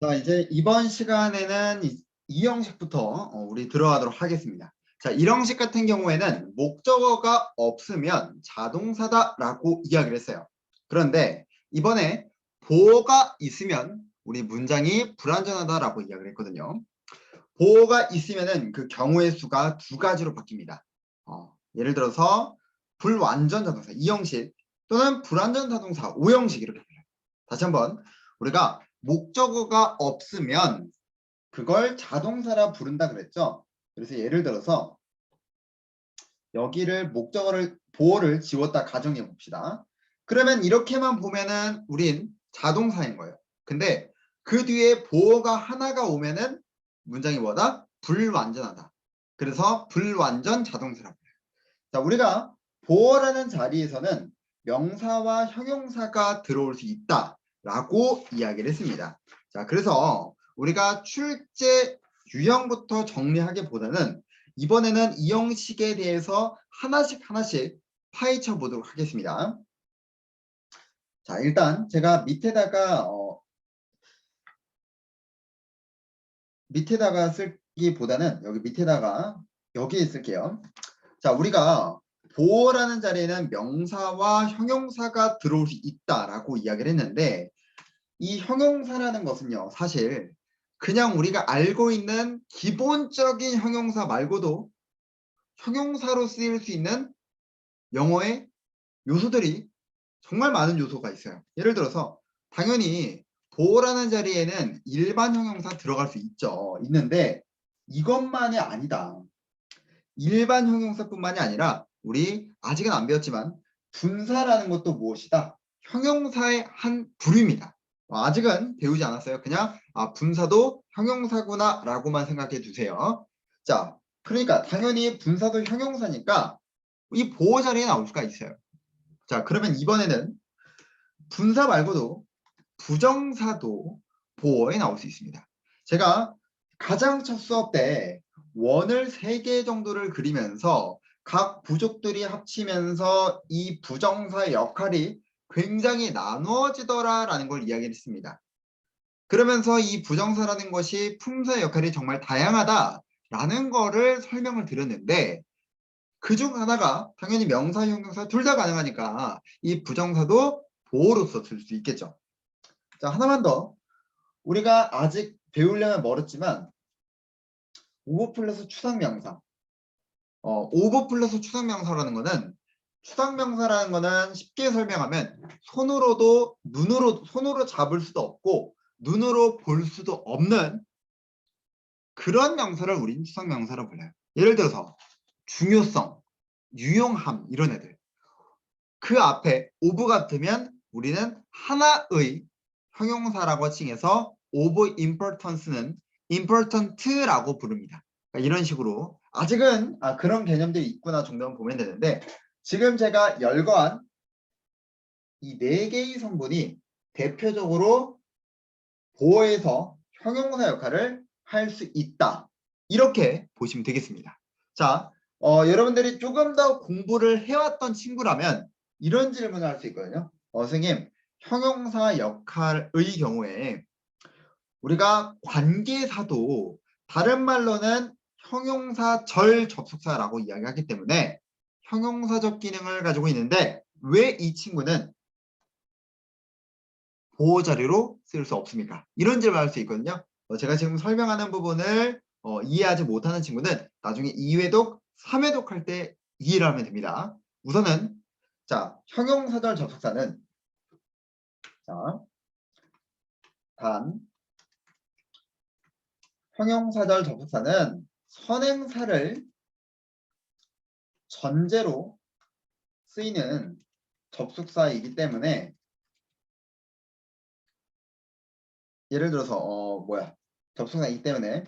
자, 이제 이번 시간에는 이 형식부터 우리 들어가도록 하겠습니다. 자, 이 형식 같은 경우에는 목적어가 없으면 자동사다라고 이야기를 했어요. 그런데 이번에 보어가 있으면 우리 문장이 불완전하다라고 이야기를 했거든요. 보어가 있으면은 그 경우의 수가 두 가지로 바뀝니다. 예를 들어서 불완전 자동사 이 형식 또는 불완전 자동사 오 형식 이렇게 불려요. 다시 한번 우리가 목적어가 없으면 그걸 자동사라 부른다 그랬죠. 그래서 예를 들어서 여기를 목적어를 보어를 지웠다 가정해 봅시다. 그러면 이렇게만 보면은 우린 자동사인 거예요. 근데 그 뒤에 보어가 하나가 오면은 문장이 뭐다? 불완전하다. 그래서 불완전 자동사라고 해요. 자, 우리가 보어라는 자리에서는 명사와 형용사가 들어올 수 있다라고 이야기를 했습니다. 자, 그래서 우리가 출제 유형부터 정리하기보다는 이번에는 이 형식에 대해서 하나씩 파헤쳐 보도록 하겠습니다. 자, 일단 제가 밑에다가 쓰기보다는 여기 밑에다가 여기에 쓸게요. 자, 우리가 보어라는 자리에는 명사와 형용사가 들어올 수 있다라고 이야기를 했는데 이 형용사라는 것은요, 사실 그냥 우리가 알고 있는 기본적인 형용사 말고도 형용사로 쓰일 수 있는 영어의 요소들이 정말 많은 요소가 있어요. 예를 들어서 당연히 보어라는 자리에는 일반 형용사 들어갈 수 있는데 이것만이 아니다. 일반 형용사뿐만이 아니라 우리 아직은 안 배웠지만 분사라는 것도 무엇이다? 형용사의 한 부류입니다. 아직은 배우지 않았어요. 그냥 분사도 형용사구나 라고만 생각해 주세요. 자, 그러니까 당연히 분사도 형용사니까 이 보호 자리에 나올 수가 있어요. 자, 그러면 이번에는 분사 말고도 부정사도 보어에 나올 수 있습니다. 제가 가장 첫 수업 때 원을 3개 정도를 그리면서 각 부족들이 합치면서 이 부정사의 역할이 굉장히 나누어지더라라는 걸 이야기했습니다. 그러면서 이 부정사라는 것이 품사의 역할이 정말 다양하다라는 거를 설명을 드렸는데 그중 하나가 당연히 명사, 형용사 둘 다 가능하니까 이 부정사도 보어로서 쓸 수 있겠죠. 자, 하나만 더. 우리가 아직 배우려면 멀었지만 오버 플러스 추상명사. 오버 플러스 추상명사라는 거는 쉽게 설명하면 손으로 잡을 수도 없고 눈으로 볼 수도 없는 그런 명사를 우리는 추상명사로 불러요. 예를 들어서 중요성, 유용함 이런 애들. 그 앞에 오브 같으면 우리는 하나의 형용사라고 칭해서 of importance는 important라고 부릅니다. 그러니까 이런 식으로 아직은 그런 개념들이 있구나 정도만 보면 되는데 지금 제가 열거한 이 4개의 성분이 대표적으로 보어에서 형용사 역할을 할 수 있다. 이렇게 보시면 되겠습니다. 자, 여러분들이 조금 더 공부를 해왔던 친구라면 이런 질문을 할 수 있거든요. 선생님, 형용사 역할의 경우에 우리가 관계사도 다른 말로는 형용사절 접속사라고 이야기하기 때문에 형용사적 기능을 가지고 있는데 왜 이 친구는 보호 자료로 쓸 수 없습니까? 이런 질문을 할 수 있거든요. 제가 지금 설명하는 부분을 이해하지 못하는 친구는 나중에 2회독, 3회독 할 때 이해를 하면 됩니다. 우선은 자, 형용사절 접속사는 자, 형용사절 접속사는 선행사를 전제로 쓰이는 접속사이기 때문에 예를 들어서 접속사이기 때문에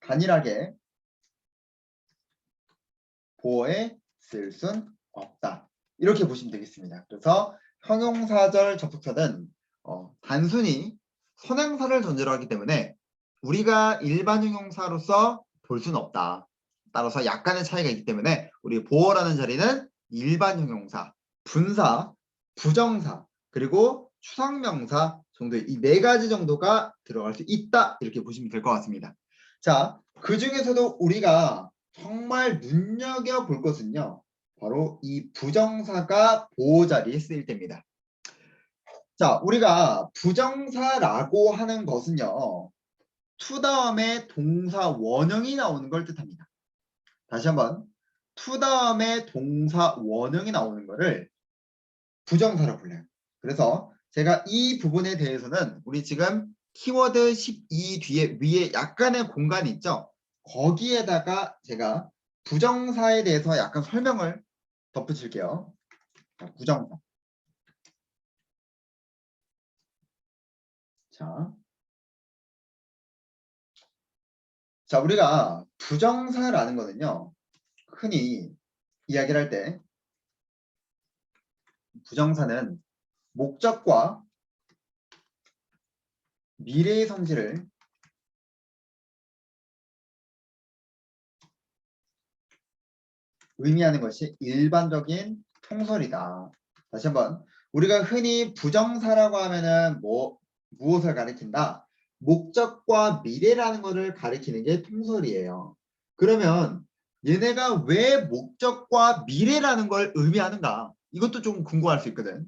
단일하게 보어에 쓸 순 없다. 이렇게 보시면 되겠습니다. 그래서 형용사절 접속사는 단순히 선행사를 전제로 하기 때문에 우리가 일반 형용사로서 볼 수는 없다. 따라서 약간의 차이가 있기 때문에 우리 보어라는 자리는 일반 형용사, 분사, 부정사, 그리고 추상명사 정도의 이 네 가지 정도가 들어갈 수 있다. 이렇게 보시면 될 것 같습니다. 자, 그 중에서도 우리가 정말 눈여겨볼 것은요. 바로 이 부정사가 보호 자리에 쓰일 때입니다. 자, 우리가 부정사라고 하는 것은요. to 다음에 동사 원형이 나오는 걸 뜻합니다. 다시 한번 to 다음에 동사 원형이 나오는 거를 부정사라고 불러요. 그래서 제가 이 부분에 대해서는 우리 지금 키워드 12 뒤에 위에 약간의 공간이 있죠. 거기에다가 제가 부정사에 대해서 약간 설명을 덧붙일게요. 자, 부정사. 자, 우리가 부정사라는 거는요. 흔히 이야기를 할 때 부정사는 목적과 미래의 성질을 의미하는 것이 일반적인 통설이다. 다시 한번 우리가 흔히 부정사라고 하면은 무엇을 가리킨다? 목적과 미래라는 것을 가리키는 게 통설이에요. 그러면 얘네가 왜 목적과 미래라는 걸 의미하는가? 이것도 좀 궁금할 수 있거든.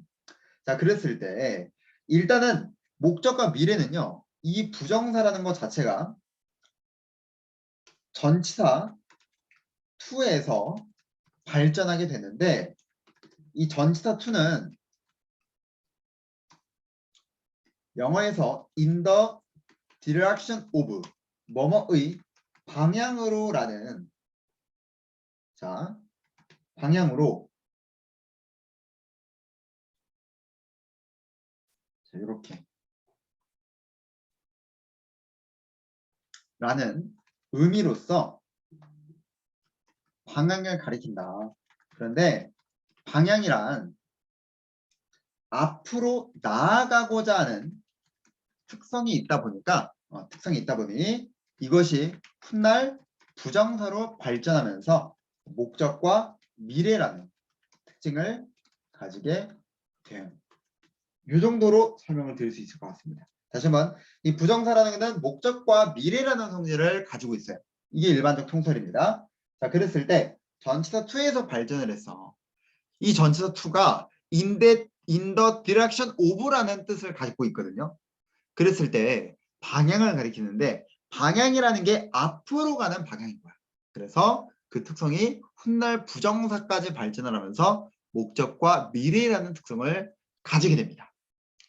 자, 그랬을 때 일단은 목적과 미래는요. 이 부정사라는 것 자체가 전치사 to에서 발전하게 되는데 이 전치사 to는 영어에서 in the direction of 뭐뭐의 방향으로라는 자 방향으로 자, 이렇게 라는 의미로서 방향을 가리킨다. 그런데 방향이란 앞으로 나아가고자 하는 특성이 있다 보니 이것이 훗날 부정사로 발전하면서 목적과 미래라는 특징을 가지게 돼요. 이 정도로 설명을 드릴 수 있을 것 같습니다. 다시 한번 이 부정사라는 것은 목적과 미래라는 성질을 가지고 있어요. 이게 일반적 통설입니다. 자, 그랬을 때 전치사 to에서 발전을 했어. 이 전치사 to가 in the direction of라는 뜻을 가지고 있거든요. 그랬을 때 방향을 가리키는데 방향이라는 게 앞으로 가는 방향인 거야. 그래서 그 특성이 훗날 부정사까지 발전을 하면서 목적과 미래라는 특성을 가지게 됩니다.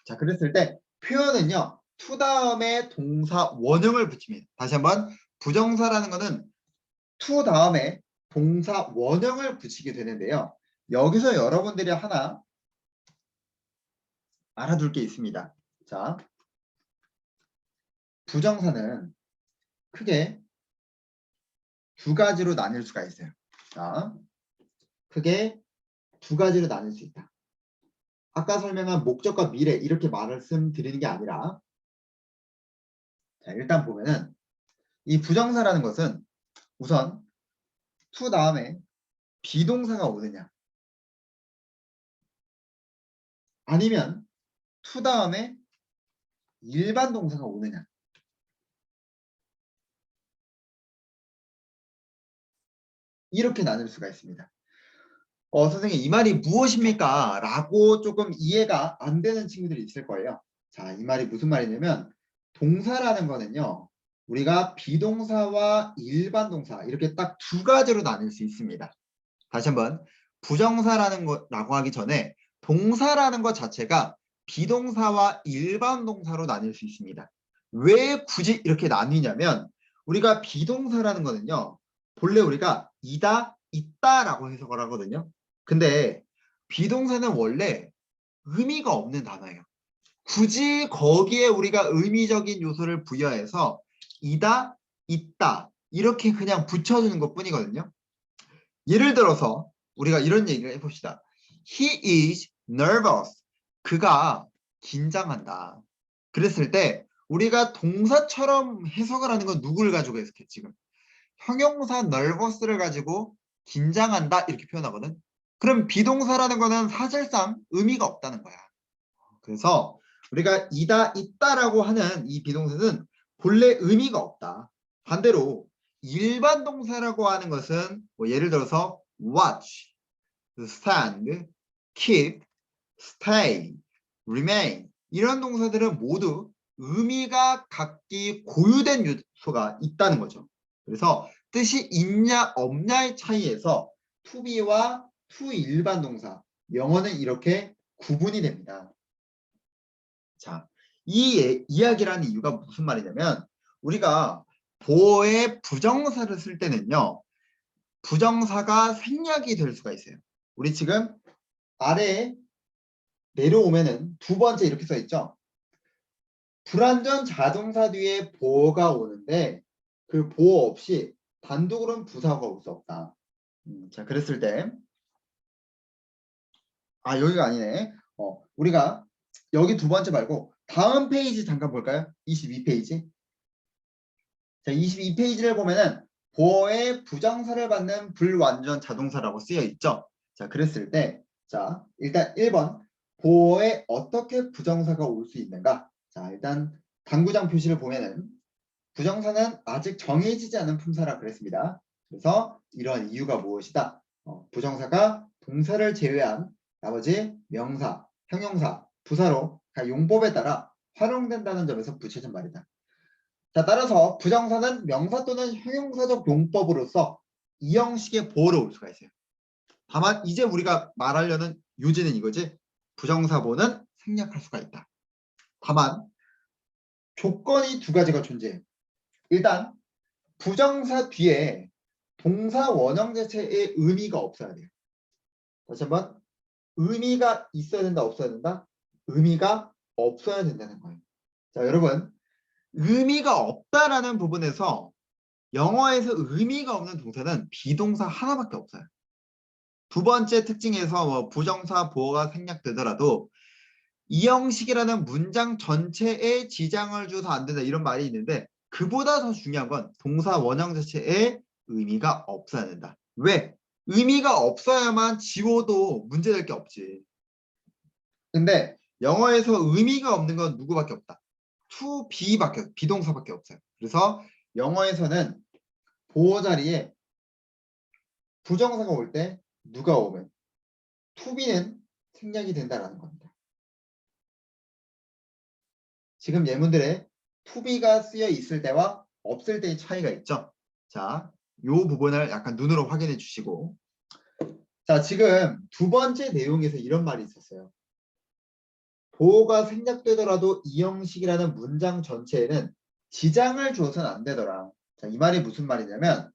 자, 그랬을 때 표현은요. to 다음에 동사 원형을 붙입니다. 다시 한번 부정사라는 거는 to 다음에 동사 원형을 붙이게 되는데요. 여기서 여러분들이 하나 알아둘 게 있습니다. 자, 부정사는 크게 두 가지로 나뉠 수가 있어요. 자, 크게 두 가지로 나눌 수 있다. 아까 설명한 목적과 미래 이렇게 말씀드리는 게 아니라 자, 일단 보면은 이 부정사라는 것은 우선 to 다음에 비동사가 오느냐 아니면 to 다음에 일반 동사가 오느냐 이렇게 나눌 수가 있습니다. 선생님 이 말이 무엇입니까? 라고 조금 이해가 안 되는 친구들이 있을 거예요. 자, 이 말이 무슨 말이냐면 동사라는 거는요. 우리가 비동사와 일반 동사 이렇게 딱 두 가지로 나눌 수 있습니다. 다시 한번 부정사라는 거라고 하기 전에 동사라는 것 자체가 비동사와 일반 동사로 나뉠 수 있습니다. 왜 굳이 이렇게 나뉘냐면 우리가 비동사라는 거는요. 본래 우리가 이다, 있다라고 해석을 하거든요. 근데 비동사는 원래 의미가 없는 단어예요. 굳이 거기에 우리가 의미적인 요소를 부여해서 이다, 있다 이렇게 그냥 붙여주는 것 뿐이거든요. 예를 들어서 우리가 이런 얘기를 해봅시다. He is nervous. 그가 긴장한다. 그랬을 때 우리가 동사처럼 해석을 하는 건 누구를 가지고 해석해 지금? 형용사 nervous를 가지고 긴장한다 이렇게 표현하거든. 그럼 비동사라는 거는 사실상 의미가 없다는 거야. 그래서 우리가 이다, 있다라고 하는 이 비동사는 본래 의미가 없다. 반대로 일반 동사라고 하는 것은 뭐 예를 들어서 watch, stand, keep, stay, remain 이런 동사들은 모두 의미가 각기 고유된 요소가 있다는 거죠. 그래서 뜻이 있냐 없냐의 차이에서 to be와 to 일반 동사, 영어는 이렇게 구분이 됩니다. 자, 이 이야기를 하는 이유가 무슨 말이냐면 우리가 보어의 부정사를 쓸 때는요. 부정사가 생략이 될 수가 있어요. 우리 지금 아래에 내려오면은 두 번째 이렇게 써 있죠. 불완전 자동사 뒤에 보어가 오는데 그 보어 없이 단독으로는 부사가 올 수 없다. 자, 그랬을 때 여기가 아니네. 우리가 여기 두 번째 말고 다음 페이지 잠깐 볼까요? 22페이지. 자, 22페이지를 보면은 보어의 부정사를 받는 불완전 자동사라고 쓰여 있죠. 자, 그랬을 때 자, 일단 1번 보어에 어떻게 부정사가 올 수 있는가? 자, 일단 당구장 표시를 보면은 부정사는 아직 정해지지 않은 품사라 그랬습니다. 그래서 이런 이유가 무엇이다? 부정사가 동사를 제외한 나머지 명사, 형용사, 부사로 용법에 따라 활용된다는 점에서 붙여진 말이다. 자, 따라서 부정사는 명사 또는 형용사적 용법으로서 이 형식의 보어로 올 수가 있어요. 다만 이제 우리가 말하려는 요지는 이거지. 부정사보는 생략할 수가 있다. 다만 조건이 두 가지가 존재해요. 일단 부정사 뒤에 동사 원형 자체의 의미가 없어야 돼요. 다시 한번 의미가 있어야 된다, 없어야 된다? 의미가 없어야 된다는 거예요. 자, 여러분 의미가 없다라는 부분에서 영어에서 의미가 없는 동사는 비동사 하나밖에 없어요. 두 번째 특징에서 뭐 부정사 보어가 생략되더라도 이 형식이라는 문장 전체에 지장을 줘서 안 된다 이런 말이 있는데 그보다 더 중요한 건 동사 원형 자체에 의미가 없어야 된다. 왜? 의미가 없어야만 지워도 문제될 게 없지. 근데 영어에서 의미가 없는 건 누구밖에 없다. to be밖에 비동사밖에 없어요. 그래서 영어에서는 보어 자리에 부정사가 올 때 누가 오면 to be는 생략이 된다라는 겁니다. 지금 예문들에 to be가 쓰여 있을 때와 없을 때의 차이가 있죠. 자, 이 부분을 약간 눈으로 확인해 주시고 자, 지금 두 번째 내용에서 이런 말이 있었어요. 보어가 생략되더라도 이 형식이라는 문장 전체에는 지장을 줘서는 안 되더라. 자, 이 말이 무슨 말이냐면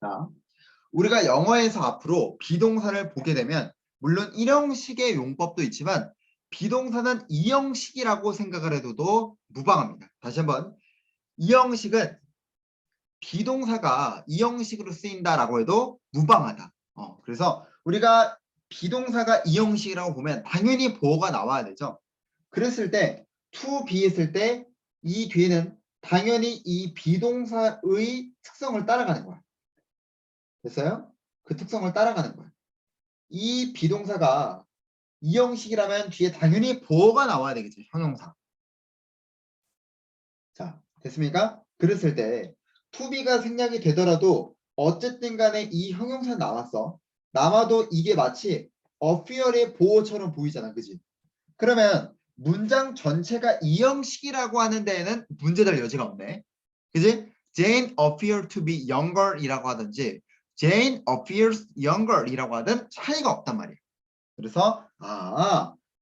자, 우리가 영어에서 앞으로 비동사를 보게 되면 물론 1형식의 용법도 있지만 비동사는 2형식이라고 생각을 해도 무방합니다. 다시 한번 2형식은 비동사가 2형식으로 쓰인다라고 해도 무방하다. 그래서 우리가 비동사가 2형식이라고 보면 당연히 보어가 나와야 되죠. 그랬을 때 to be 했을 때 이 뒤에는 당연히 이 비동사의 특성을 따라가는 거야. 됐어요? 그 특성을 따라가는 거야. 이 비동사가 이 형식이라면 뒤에 당연히 보어가 나와야 되겠죠. 형용사. 자, 됐습니까? 그랬을 때 to be가 생략이 되더라도 어쨌든 간에 이 형용사 나왔어. 남아도 이게 마치 appear의 보어처럼 보이잖아. 그지? 그러면 문장 전체가 이 형식이라고 하는 데에는 문제될 여지가 없네. 그지? Jane appeared to be younger 이라고 하든지 Jane appears younger 이라고 하든 차이가 없단 말이에요. 그래서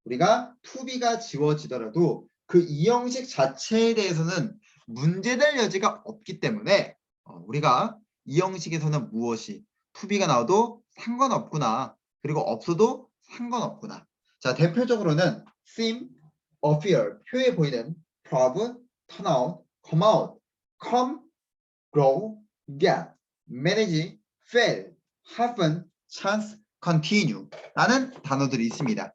우리가 to be가 지워지더라도 그 이 형식 자체에 대해서는 문제될 여지가 없기 때문에 우리가 이 형식에서는 무엇이 to be가 나와도 상관없구나. 그리고 없어도 상관없구나. 자, 대표적으로는 seem, appear, 표에 보이는 prove, turn out, come out, come, grow, get, manage, fail, happen, chance, continue 라는 단어들이 있습니다.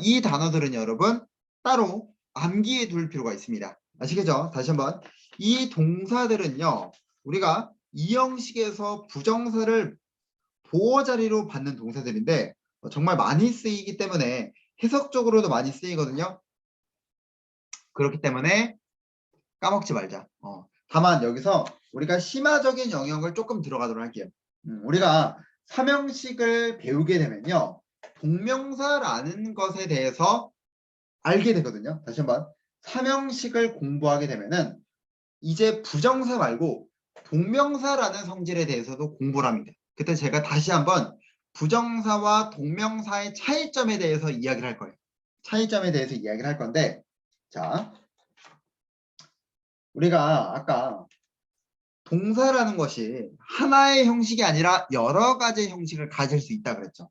이 단어들은 여러분 따로 암기해 둘 필요가 있습니다. 아시겠죠? 다시 한번 이 동사들은요. 우리가 이 형식에서 부정사를 보어 자리로 받는 동사들인데 정말 많이 쓰이기 때문에 해석적으로도 많이 쓰이거든요. 그렇기 때문에 까먹지 말자. 다만 여기서 우리가 심화적인 영역을 조금 들어가도록 할게요. 우리가 삼형식을 배우게 되면요. 동명사라는 것에 대해서 알게 되거든요. 다시 한번 삼형식을 공부하게 되면은 이제 부정사 말고 동명사라는 성질에 대해서도 공부를 합니다. 그때 제가 다시 한번 부정사와 동명사의 차이점에 대해서 이야기를 할 거예요. 차이점에 대해서 이야기를 할 건데, 자, 우리가 아까 동사라는 것이 하나의 형식이 아니라 여러 가지 형식을 가질 수 있다 그랬죠.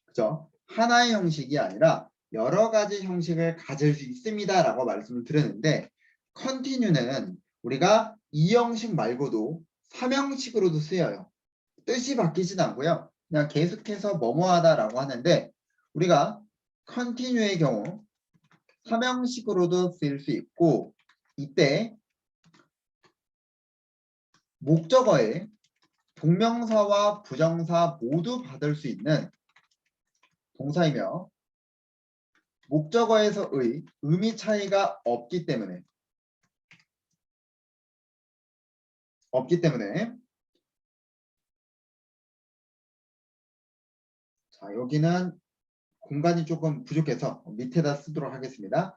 그죠? 하나의 형식이 아니라 여러 가지 형식을 가질 수 있습니다 라고 말씀을 드렸는데, continue는 우리가 이 형식 말고도 삼형식으로도 쓰여요. 뜻이 바뀌진 않고요. 그냥 계속해서 뭐뭐하다 라고 하는데, 우리가 continue의 경우 삼형식으로도 쓰일 수 있고, 이때 목적어에 동명사와 부정사 모두 받을 수 있는 동사이며 목적어에서의 의미 차이가 없기 때문에 자, 여기는 공간이 조금 부족해서 밑에다 쓰도록 하겠습니다.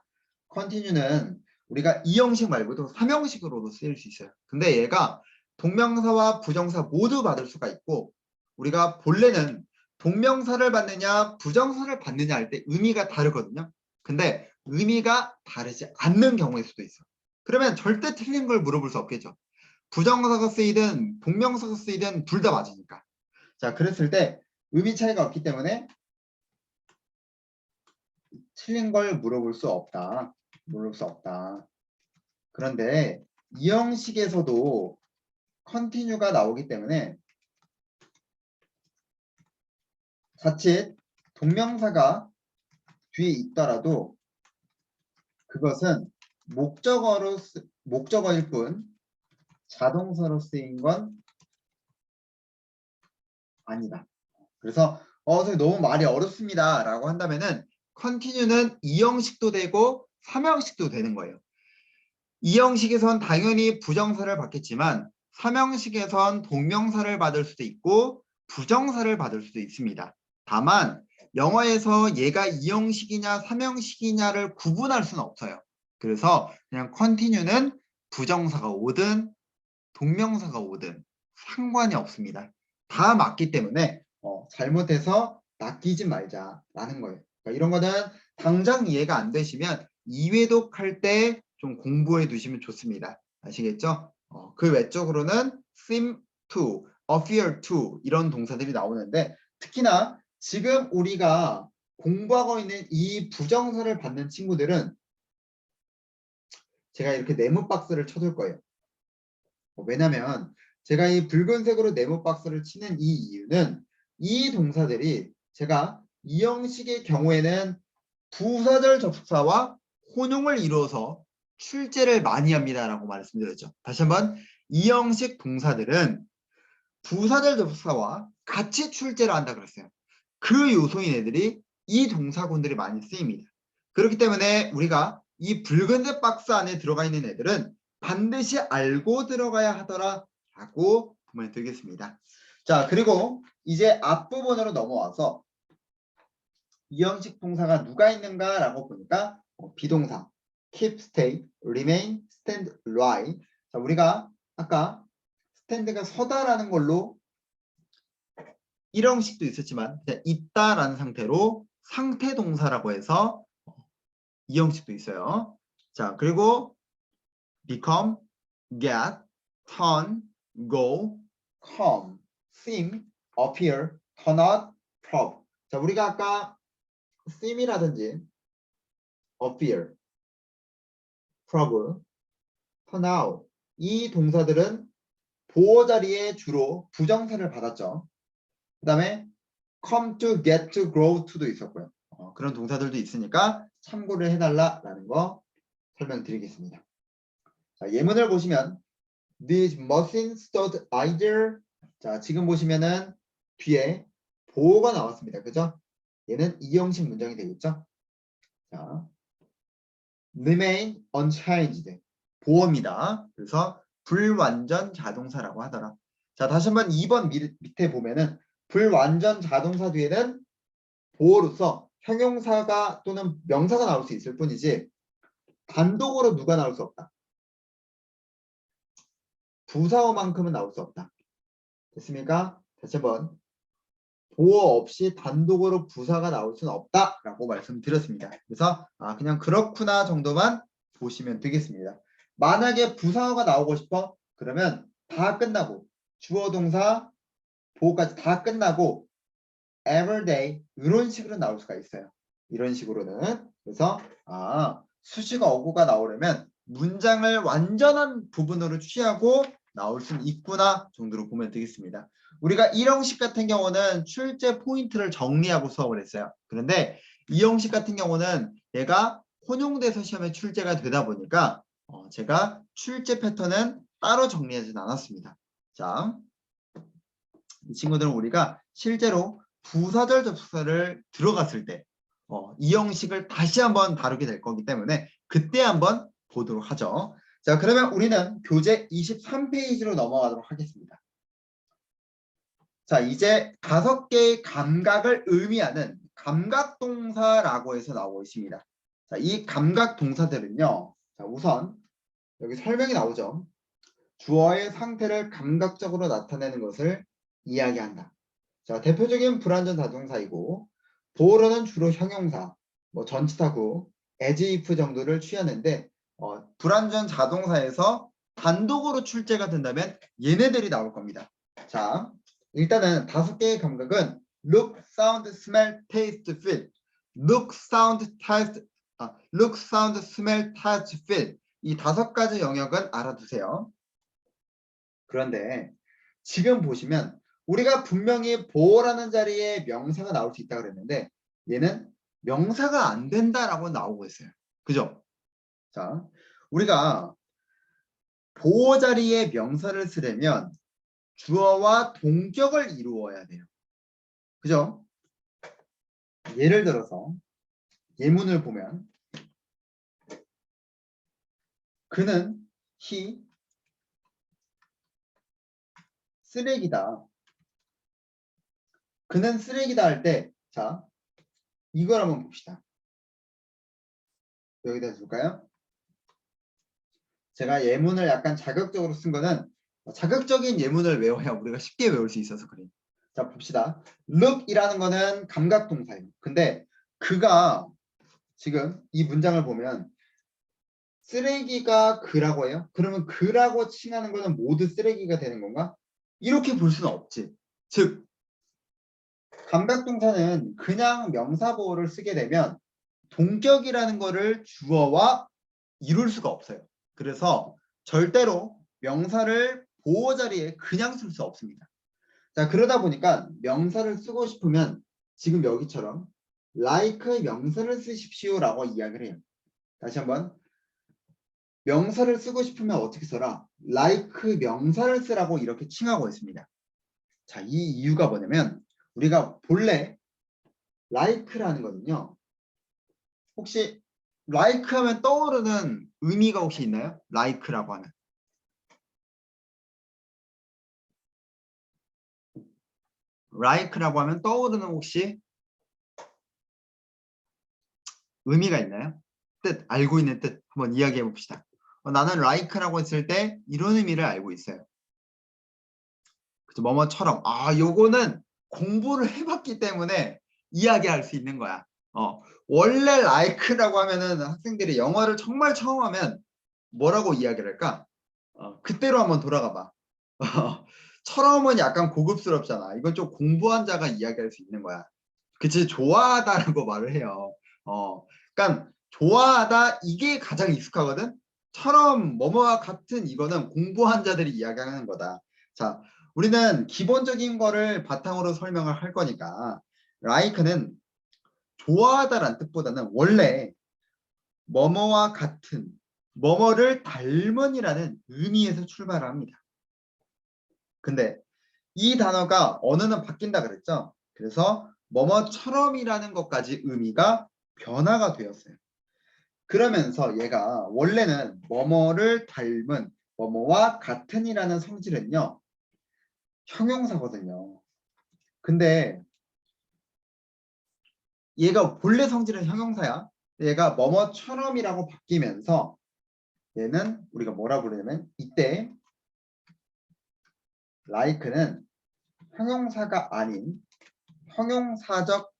continue는 우리가 이 형식 말고도 삼형식으로도 쓰일 수 있어요. 근데 얘가 동명사와 부정사 모두 받을 수가 있고, 우리가 본래는 동명사를 받느냐 부정사를 받느냐 할 때 의미가 다르거든요. 근데 의미가 다르지 않는 경우일 수도 있어. 그러면 절대 틀린 걸 물어볼 수 없겠죠. 부정사가 쓰이든 동명사가 쓰이든 둘 다 맞으니까. 자, 그랬을 때 의미 차이가 없기 때문에 틀린 걸 물어볼 수 없다. 그런데 이 형식에서도 continue가 나오기 때문에 자칫 동명사가 뒤에 있더라도 그것은 목적어일 뿐 자동사로 쓰인 건 아니다. 그래서 선생님 너무 말이 어렵습니다 라고 한다면은 continue는 이 형식도 되고 삼형식도 되는 거예요. 이 형식에선 당연히 부정사를 받겠지만 삼형식에선 동명사를 받을 수도 있고 부정사를 받을 수도 있습니다. 다만 영어에서 얘가 이 형식이냐 삼형식이냐를 구분할 수는 없어요. 그래서 그냥 continue는 부정사가 오든 동명사가 오든 상관이 없습니다. 다 맞기 때문에 잘못해서 낚이지 말자라는 거예요. 그러니까 이런 거는 당장 이해가 안 되시면 2회독 할 때 좀 공부해 두시면 좋습니다. 아시겠죠? 그 외적으로는 seem to, appear to 이런 동사들이 나오는데, 특히나 지금 우리가 공부하고 있는 이 부정사를 받는 친구들은 제가 이렇게 네모 박스를 쳐둘 거예요. 왜냐면 제가 이 붉은색으로 네모 박스를 치는 이 이유는 이 동사들이 제가 이 형식의 경우에는 부사절 접속사와 혼용을 이루어서 출제를 많이 합니다 라고 말씀드렸죠. 다시 한번 이 형식 동사들은 부사절 접속사와 같이 출제를 한다 그랬어요. 그 요소인 애들이 이 동사군들이 많이 쓰입니다. 그렇기 때문에 우리가 이 붉은색 박스 안에 들어가 있는 애들은 반드시 알고 들어가야 하더라 라고 보면 되겠습니다. 자, 그리고 이제 앞부분으로 넘어와서 이 형식 동사가 누가 있는가 라고 보니까 비동사 keep, stay, remain, stand, lie. 자, 우리가 아까 stand가 서다라는 걸로 1형식도 있었지만 그냥 있다라는 상태로 상태 동사라고 해서 2형식도 있어요. 자, 그리고 become, get, turn, go, come, seem, appear, turn out, prove. 자, 우리가 아까 seem이라든지 appear, prove, turn out 이 동사들은 보어 자리에 주로 부정사를 받았죠. 그 다음에 come to, get to, grow to도 있었고요. 그런 동사들도 있으니까 참고를 해달라라는 거 설명드리겠습니다. 자, 예문을 보시면 These machines stood either. 자, 지금 보시면은 뒤에 보어가 나왔습니다. 그죠? 얘는 이 형식 문장이 되겠죠? 자, remain unchanged. 보어입니다. 그래서 불완전 자동사라고 하더라. 자, 다시 한번 2번 밑에 보면은 불완전 자동사 뒤에는 보어로서 형용사가 또는 명사가 나올 수 있을 뿐이지 단독으로 누가 나올 수 없다. 부사어만큼은 나올 수 없다. 됐습니까? 다시 한번 보어 없이 단독으로 부사가 나올 수는 없다라고 말씀드렸습니다. 그래서 그냥 그렇구나 정도만 보시면 되겠습니다. 만약에 부사어가 나오고 싶어? 그러면 다 끝나고 주어 동사 보어까지 다 끝나고 everyday 이런 식으로 나올 수가 있어요. 이런 식으로는. 그래서 수식어 어구가 나오려면 문장을 완전한 부분으로 취하고 나올 수는 있구나 정도로 보면 되겠습니다. 우리가 이 형식 같은 경우는 출제 포인트를 정리하고 수업을 했어요. 그런데 이 형식 같은 경우는 얘가 혼용돼서 시험에 출제가 되다 보니까 제가 출제 패턴은 따로 정리하진 않았습니다. 자, 이 친구들은 우리가 실제로 부사절 접속사를 들어갔을 때 이 형식을 다시 한번 다루게 될 거기 때문에 그때 한번 보도록 하죠. 자, 그러면 우리는 교재 23페이지로 넘어가도록 하겠습니다. 자, 이제 5개의 감각을 의미하는 감각동사라고 해서 나오고 있습니다. 자, 이 감각동사들은요. 자, 우선 여기 설명이 나오죠. 주어의 상태를 감각적으로 나타내는 것을 이야기한다. 자, 대표적인 불완전 자동사이고 보어로는 주로 형용사, 전치사구, as if 정도를 취하는데 불완전 자동사에서 단독으로 출제가 된다면 얘네들이 나올 겁니다. 자, 일단은 5개의 감각은 look, sound, smell, taste, feel. look, sound, smell, touch, feel. 이 5가지 영역은 알아두세요. 그런데 지금 보시면 우리가 분명히 보어라는 자리에 명사가 나올 수 있다고 그랬는데 얘는 명사가 안 된다라고 나오고 있어요. 그죠? 자, 우리가 보어 자리에 명사를 쓰려면 주어와 동격을 이루어야 돼요. 그죠? 예를 들어서 예문을 보면 그는 he 쓰레기다. 그는 쓰레기다 할 때 자, 이걸 한번 봅시다. 여기다 줄까요? 제가 예문을 약간 자극적으로 쓴 거는 자극적인 예문을 외워야 우리가 쉽게 외울 수 있어서 그래요. 자, 봅시다. look이라는 거는 감각동사예요. 근데 그가 지금 이 문장을 보면 쓰레기가 그라고 해요? 그러면 그라고 칭하는 거는 모두 쓰레기가 되는 건가? 이렇게 볼 수는 없지. 즉 감각동사는 그냥 명사보호를 쓰게 되면 동격이라는 거를 주어와 이룰 수가 없어요. 그래서 절대로 명사를 보호 자리에 그냥 쓸 수 없습니다. 자, 그러다 보니까 명사를 쓰고 싶으면 지금 여기처럼 like 명사를 쓰십시오라고 이야기를 해요. 다시 한번 명사를 쓰고 싶으면 어떻게 써라? like 명사를 쓰라고 이렇게 칭하고 있습니다. 자, 이 이유가 뭐냐면 우리가 본래 like라는 거는요. 혹시 like 하면 떠오르는 의미가 혹시 있나요? like라고 하면. like라고 하면 떠오르는 혹시 의미가 있나요? 뜻, 알고 있는 뜻 한번 이야기해 봅시다. 나는 like라고 했을 때 이런 의미를 알고 있어요. 그죠? 뭐뭐처럼. 요거는 공부를 해봤기 때문에 이야기할 수 있는 거야. 원래 like라고 하면은 학생들이 영어를 정말 처음 하면 뭐라고 이야기를 할까? 그때로 한번 돌아가 봐. 처럼은 약간 고급스럽잖아. 이건 좀 공부한 자가 이야기할 수 있는 거야. 그치? 좋아하다라고 말을 해요. 그러니까 좋아하다 이게 가장 익숙하거든. 처럼 뭐뭐와 같은 이거는 공부한 자들이 이야기하는 거다. 자, 우리는 기본적인 거를 바탕으로 설명을 할 거니까 like는 좋아하다라는 뜻보다는 원래 뭐뭐와 같은 뭐뭐를 닮은이라는 의미에서 출발을 합니다. 근데 이 단어가 언어는 바뀐다 그랬죠. 그래서 뭐뭐처럼이라는 것까지 의미가 변화가 되었어요. 그러면서 얘가 원래는 뭐뭐를 닮은 뭐뭐와 같은이라는 성질은요. 형용사거든요. 근데 얘가 본래 성질은 형용사야. 얘가 뭐뭐처럼이라고 바뀌면서 얘는 우리가 뭐라 부르냐면 이때 like는 형용사가 아닌 형용사적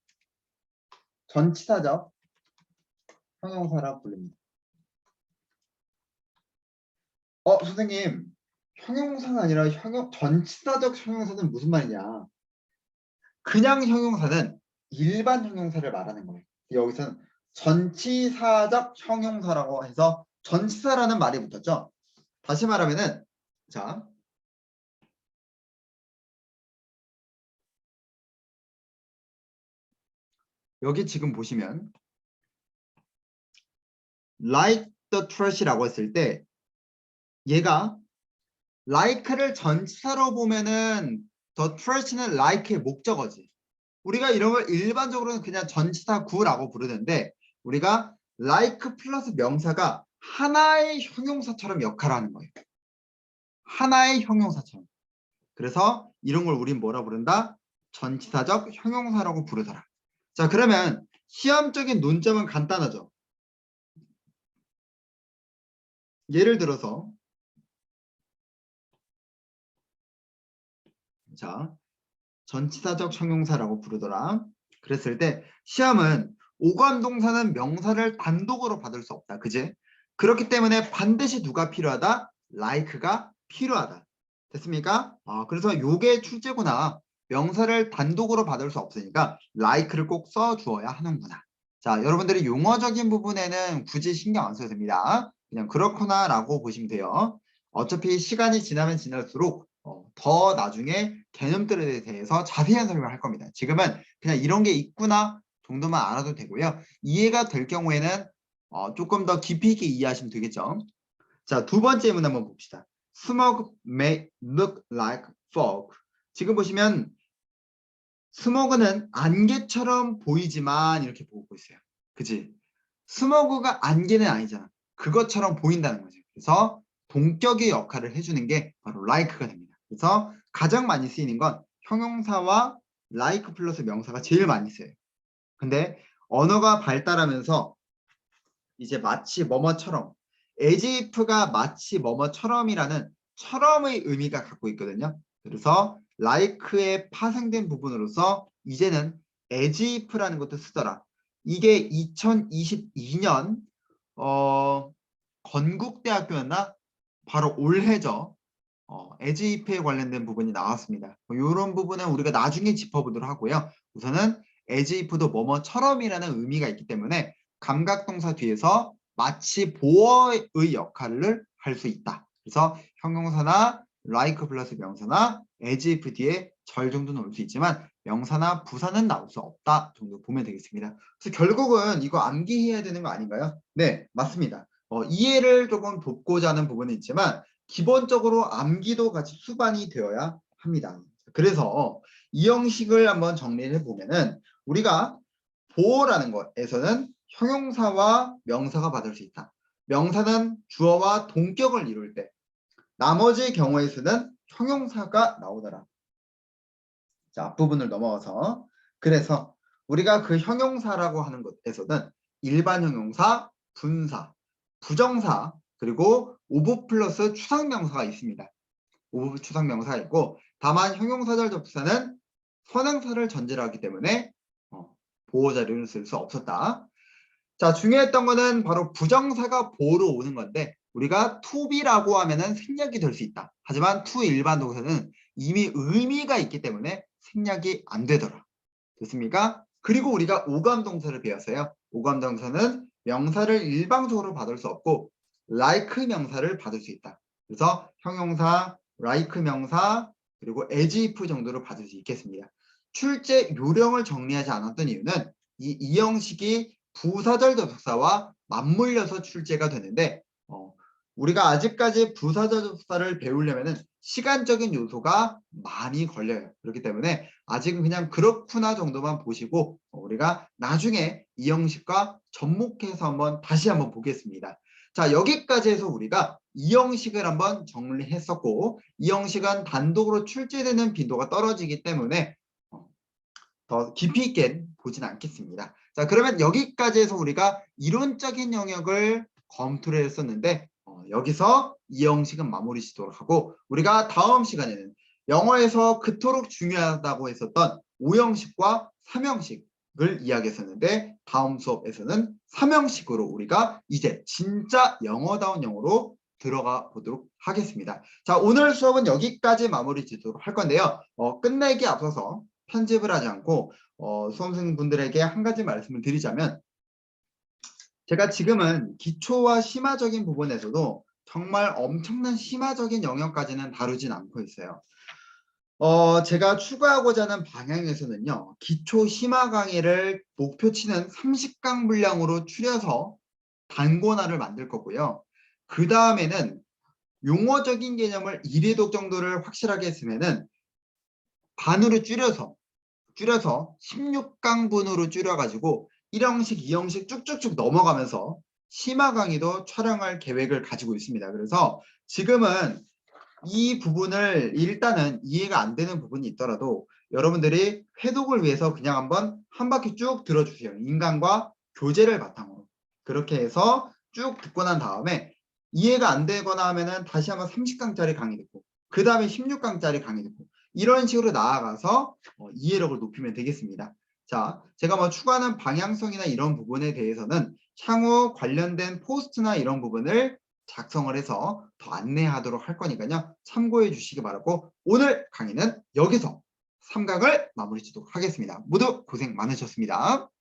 전치사적 형용사라 부릅니다. 선생님, 형용사가 아니라 전치사적 형용사는 무슨 말이냐? 그냥 형용사는 일반 형용사를 말하는 거예요. 여기서는 전치사적 형용사라고 해서 전치사라는 말이 붙었죠. 다시 말하면은 자, 여기 지금 보시면 like the trash라고 했을 때 얘가 like를 전치사로 보면은 the trash는 like의 목적어지. 우리가 이런 걸 일반적으로는 그냥 전치사 구라고 부르는데 우리가 like 플러스 명사가 하나의 형용사처럼 역할을 하는 거예요. 하나의 형용사처럼. 그래서 이런 걸 우린 뭐라 부른다? 전치사적 형용사라고 부르더라. 자, 그러면 시험적인 논점은 간단하죠. 예를 들어서 자, 전치사적 형용사라고 부르더라. 그랬을 때 시험은 오감동사는 명사를 단독으로 받을 수 없다. 그지? 그렇기 때문에 반드시 누가 필요하다? like가 필요하다. 됐습니까? 그래서 요게 출제구나. 명사를 단독으로 받을 수 없으니까 like를 꼭 써주어야 하는구나. 자, 여러분들이 용어적인 부분에는 굳이 신경 안 써도 됩니다. 그냥 그렇구나 라고 보시면 돼요. 어차피 시간이 지나면 지날수록 더 나중에 개념들에 대해서 자세한 설명을 할 겁니다. 지금은 그냥 이런 게 있구나 정도만 알아도 되고요. 이해가 될 경우에는 조금 더 깊이 있게 이해하시면 되겠죠. 자, 두 번째 문제 한번 봅시다. Smoke may look like fog. 지금 보시면 스모그는 안개처럼 보이지만 이렇게 보고 있어요. 그치? 스모그가 안개는 아니잖아. 그것처럼 보인다는 거죠. 그래서 동격의 역할을 해주는 게 바로 like가 됩니다. 그래서 가장 많이 쓰이는 건 형용사와 like 플러스 명사가 제일 많이 써요. 근데 언어가 발달하면서 이제 마치 뭐뭐처럼 as if가 마치 뭐뭐처럼이라는 처럼의 의미가 갖고 있거든요. 그래서 like의 파생된 부분으로서 이제는 as if라는 것도 쓰더라. 이게 2022년 건국대학교였나? 바로 올해죠. as if에 관련된 부분이 나왔습니다. 이런 부분은 우리가 나중에 짚어보도록 하고요. 우선은 as if도 뭐뭐처럼이라는 의미가 있기 때문에 감각동사 뒤에서 마치 보어의 역할을 할 수 있다. 그래서 형용사나 like 플러스 명사나 as if 뒤에 절 정도는 올 수 있지만 명사나 부사는 나올 수 없다 정도 보면 되겠습니다. 그래서 결국은 이거 암기해야 되는 거 아닌가요? 네, 맞습니다. 이해를 조금 돕고자 하는 부분은 있지만 기본적으로 암기도 같이 수반이 되어야 합니다. 그래서 이 형식을 한번 정리를 해보면은 우리가 보어라는 것에서는 형용사와 명사가 받을 수 있다. 명사는 주어와 동격을 이룰 때 나머지 경우의 수는 형용사가 나오더라. 자, 앞부분을 넘어가서 그래서 우리가 그 형용사라고 하는 것에서는 일반 형용사, 분사, 부정사 그리고 오브 플러스 추상명사가 있습니다. 오브 추상명사가 있고 다만 형용사절 접사는 선행사를 전제로 하기 때문에 보호 자료를 쓸 수 없었다. 자, 중요했던 거는 바로 부정사가 보호로 오는 건데 우리가 to be라고 하면은 생략이 될 수 있다. 하지만 to 일반 동사는 이미 의미가 있기 때문에 생략이 안 되더라. 됐습니까? 그리고 우리가 오감 동사를 배웠어요. 오감 동사는 명사를 일방적으로 받을 수 없고 like 명사를 받을 수 있다. 그래서 형용사, like 명사, 그리고 as if 정도로 받을 수 있겠습니다. 출제 요령을 정리하지 않았던 이유는 이 형식이 부사절 접속사와 맞물려서 출제가 되는데 우리가 아직까지 부사절 접속사를 배우려면 시간적인 요소가 많이 걸려요. 그렇기 때문에 아직은 그냥 그렇구나 정도만 보시고 우리가 나중에 이 형식과 접목해서 다시 한번 보겠습니다. 자, 여기까지 해서 우리가 이 형식을 한번 정리했었고, 이 형식은 단독으로 출제되는 빈도가 떨어지기 때문에 더 깊이 있게 보진 않겠습니다. 자, 그러면 여기까지 해서 우리가 이론적인 영역을 검토를 했었는데 여기서 이 형식은 마무리 짓도록 하고, 우리가 다음 시간에는 영어에서 그토록 중요하다고 했었던 5형식과 3형식을 이야기했었는데, 다음 수업에서는 3형식으로 우리가 이제 진짜 영어다운 영어로 들어가 보도록 하겠습니다. 자, 오늘 수업은 여기까지 마무리 짓도록 할 건데요. 끝내기 앞서서 편집을 하지 않고 수험생분들에게 한 가지 말씀을 드리자면, 제가 지금은 기초와 심화적인 부분에서도 정말 엄청난 심화적인 영역까지는 다루진 않고 있어요. 제가 추구하고자 하는 방향에서는요, 기초 심화 강의를 목표치는 30강 분량으로 추려서 단권화를 만들 거고요. 그 다음에는 용어적인 개념을 1회독 정도를 확실하게 했으면은 반으로 줄여서 16강분으로 줄여가지고 1형식, 2형식 쭉쭉쭉 넘어가면서 심화 강의도 촬영할 계획을 가지고 있습니다. 그래서 지금은 이 부분을 일단은 이해가 안 되는 부분이 있더라도 여러분들이 회독을 위해서 그냥 한번 한 바퀴 쭉 들어주세요. 인간과 교재를 바탕으로. 그렇게 해서 쭉 듣고 난 다음에 이해가 안 되거나 하면은 다시 한번 30강짜리 강의 듣고, 그 다음에 16강짜리 강의 듣고, 이런 식으로 나아가서 이해력을 높이면 되겠습니다. 자, 제가 추구하는 방향성이나 이런 부분에 대해서는 향후 관련된 포스트나 이런 부분을 작성을 해서 더 안내하도록 할 거니까요. 참고해 주시기 바라고, 오늘 강의는 여기서 3강을 마무리 짓도록 하겠습니다. 모두 고생 많으셨습니다.